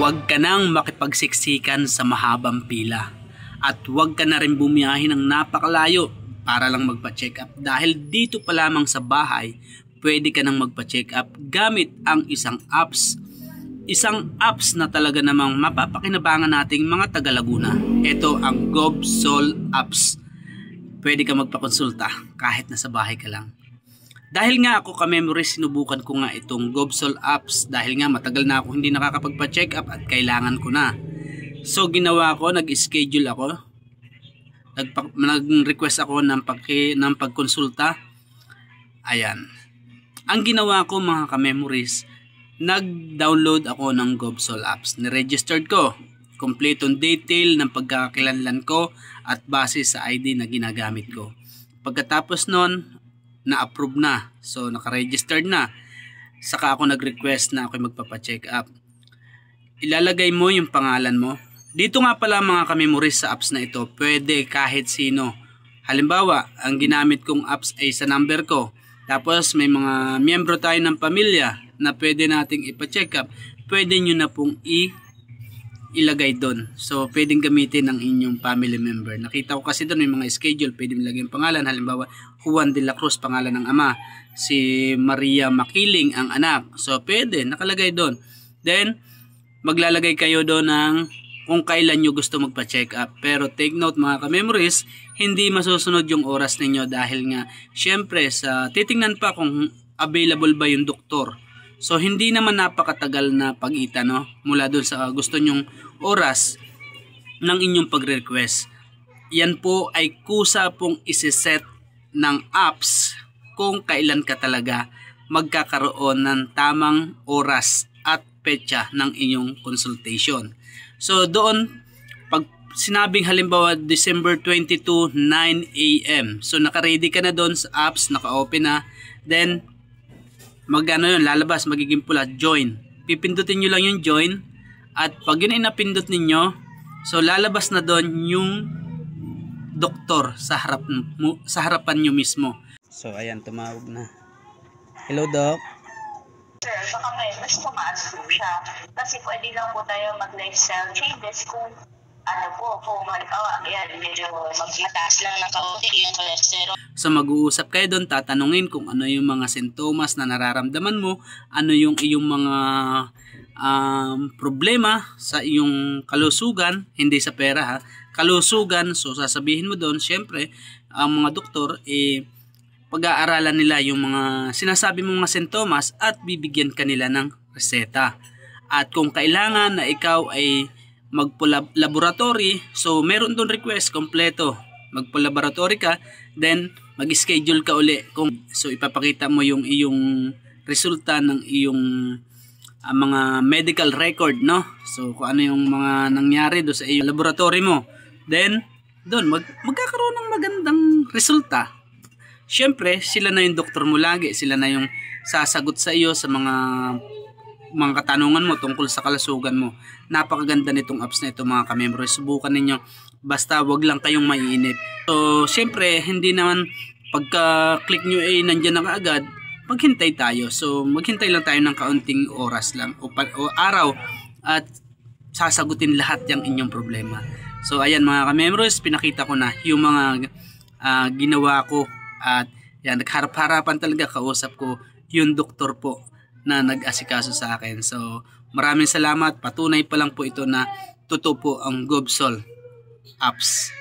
Huwag ka nang makipagsiksikan sa mahabang pila at huwag ka na rin bumiyahe ng napakalayo para lang magpa-check up dahil dito pa lamang sa bahay pwede ka nang magpa-check up gamit ang isang apps na talaga namang mapapakinabangan nating mga taga Laguna. Ito ang GovSol apps. Pwede ka magpakonsulta kahit nasa bahay ka lang. Dahil nga ako ka-memory, sinubukan ko nga itong GovSol apps dahil nga matagal na ako hindi nakakapagpa-check up at kailangan ko na. So ginawa ko, nag-schedule ako. Nag-request ako ng pagkonsulta. Ayan. Ang ginawa ko mga ka-memories, nag-download ako ng GovSol apps. Niregistered ko. Kompletong detail ng pagkakakilanlan ko at base sa ID na ginagamit ko. Pagkatapos nun, na-approve na. So, naka-registered na. Saka ako nag-request na ako magpapa-check up. Ilalagay mo yung pangalan mo. Dito nga pala mga ka-memories sa apps na ito, pwede kahit sino. Halimbawa, ang ginamit kong apps ay sa number ko. Tapos may mga miyembro tayo ng pamilya na pwede nating ipa-check up. Pwede nyo na pong ilagay doon. So, pwedeng gamitin ng inyong family member. Nakita ko kasi doon may mga schedule. Pwede nilagay ang pangalan. Halimbawa, Juan de la Cruz, pangalan ng ama. Si Maria Makiling, ang anak. So, pwede. Nakalagay doon. Then, maglalagay kayo doon ng kung kailan nyo gusto magpa-check up. Pero take note mga ka-memories, hindi masusunod yung oras ninyo dahil nga, syempre, titingnan pa kung available ba yung doktor. So, hindi naman napakatagal na pag-ita, no? Mula doon sa gusto nyong oras ng inyong pag-request. Yan po ay kusa pong isiset ng apps kung kailan ka talaga magkakaroon ng tamang oras at petsa ng inyong consultation. So, doon, pag sinabing halimbawa December 22, 9 AM. So, naka-ready ka na doon sa apps, naka-open na. Then, lalabas, magiging pula, join. Pipindutin nyo lang yung join at pag yun ay napindot ninyo, so lalabas na doon yung doktor sa harapan nyo mismo. So ayan, tumawag na. Hello Doc. Sir, baka mas tumaas po siya kasi pwede lang po tayo mag-lifestyle changes kung kung halimbawa, medyo mataas lang ng kaunti yung cholesterol. So mag-uusap kayo doon, tatanungin kung ano yung mga sintomas na nararamdaman mo, ano yung iyong mga problema sa iyong kalusugan, hindi sa pera ha, kalusugan. So sasabihin mo doon, syempre, ang mga doktor, pag-aaralan nila yung mga sinasabi mong mga sintomas at bibigyan kanila ng reseta. At kung kailangan na ikaw ay magpo-laboratory, so meron doon request kompleto. Magpo-laboratory ka, then mag-schedule ka uli. So ipapakita mo yung iyong resulta ng iyong mga medical record, no? So kung ano yung mga nangyari do sa iyong laboratory mo. Then doon magkakaroon ng magandang resulta. Siyempre, sila na yung doktor mo lagi, sila na yung sasagot sa iyo sa mga katanungan mo tungkol sa kalusugan mo. Napakaganda nitong apps na ito mga ka-member. Subukan ninyo. Basta wag lang kayong maiinip. So, syempre, hindi naman pagka-click nyo nandyan na kaagad, maghintay tayo. So, maghintay lang tayo ng kaunting oras lang o araw at sasagutin lahat yung inyong problema. So, ayan mga ka-members, pinakita ko na yung mga ginawa ko at yan, nagharap-harapan talaga, kausap ko yung doktor po na nag-asikaso sa akin. So, maraming salamat. Patunay pa lang po ito na totoo po ang GovSol apps.